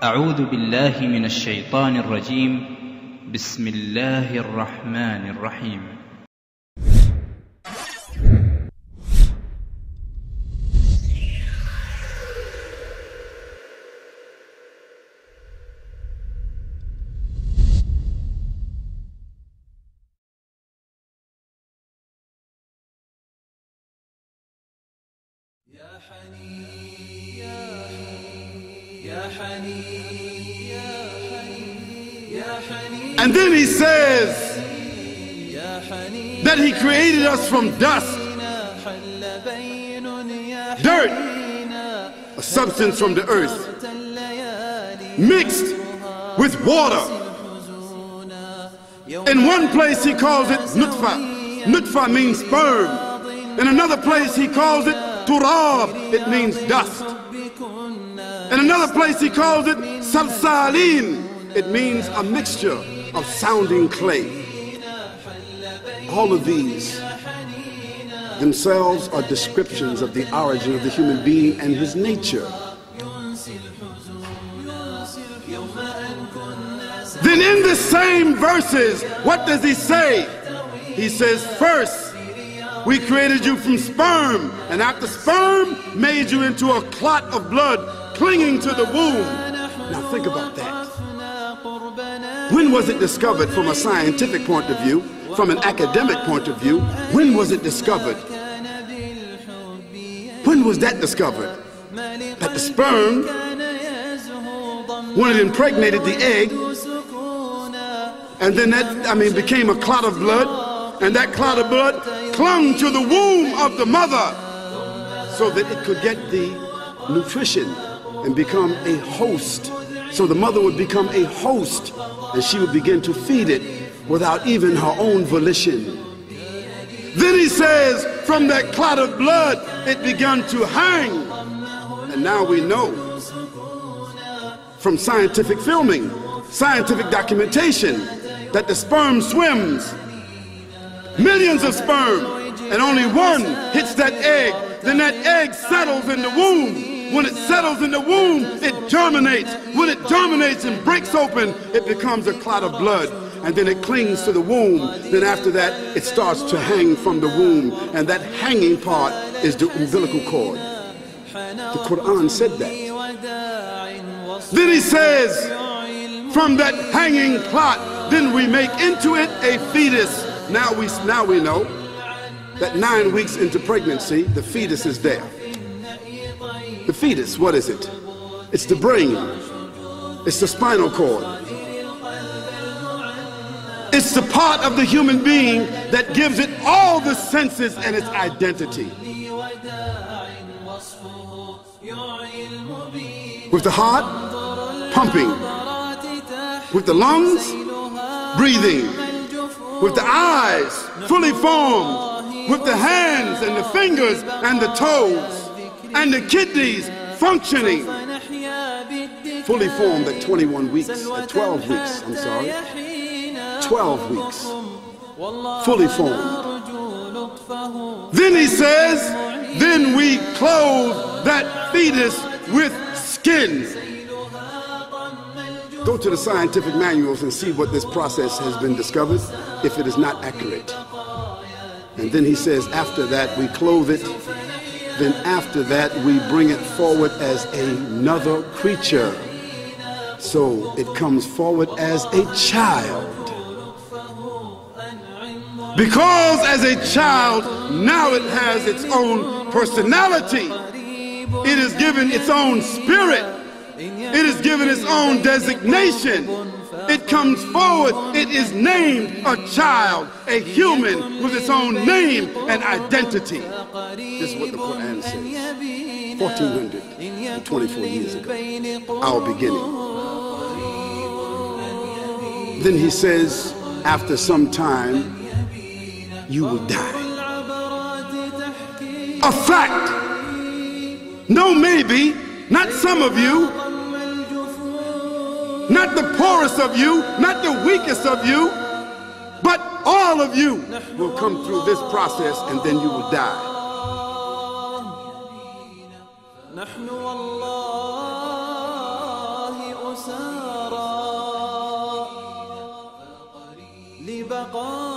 أعوذ بالله من الشيطان الرجيم. بسم الله الرحمن الرحيم. And then he says that he created us from dust, dirt, a substance from the earth, mixed with water. In one place he calls it nutfa. Nutfa means sperm. In another place he calls it turab. It means dust. In another place he calls it salsalin. It means a mixture of sounding clay. All of these themselves are descriptions of the origin of the human being and his nature. Then in the same verses, what does he say? He says, first, we created you from sperm, and after sperm, made you into a clot of blood clinging to the womb. Now think about that. When was it discovered from a scientific point of view, from an academic point of view? When was it discovered? When was that discovered? That the sperm, when it impregnated the egg, and then that, became a clot of blood, and that clot of blood clung to the womb of the mother so that it could get the nutrition and become a host. So the mother would become a host, and she would begin to feed it without even her own volition. Then he says, from that clot of blood, it began to hang. And now we know from scientific filming, scientific documentation, that the sperm swims. Millions of sperm, and only one hits that egg. Then that egg settles in the womb. When it settles in the womb, it germinates. When it germinates and breaks open, it becomes a clot of blood. And then it clings to the womb. Then after that, it starts to hang from the womb. And that hanging part is the umbilical cord. The Quran said that. Then he says, from that hanging clot, then we make into it a fetus. Now we know that 9 weeks into pregnancy, the fetus is there. The fetus, what is it? It's the brain. It's the spinal cord. It's the part of the human being that gives it all the senses and its identity. With the heart pumping, with the lungs breathing, with the eyes fully formed, with the hands and the fingers and the toes, and the kidneys functioning, fully formed at 21 weeks, at 12 weeks, 12 weeks, fully formed. Then he says, then we clothe that fetus with skin. Go to the scientific manuals and see what this process has been discovered, if it is not accurate. And then he says, after that we clothe it. Then after that we bring it forward as another creature. So it comes forward as a child. Because as a child, now it has its own personality. It is given its own spirit. It is given its own designation. It comes forward, it is named a child, a human with its own name and identity. This is what the Quran says. 1424 years ago, our beginning. Then he says, after some time, you will die. A fact. No maybe, not some of you, not the poorest of you, not the weakest of you, but all of you will come through this process, and then you will die. سارا لبقاء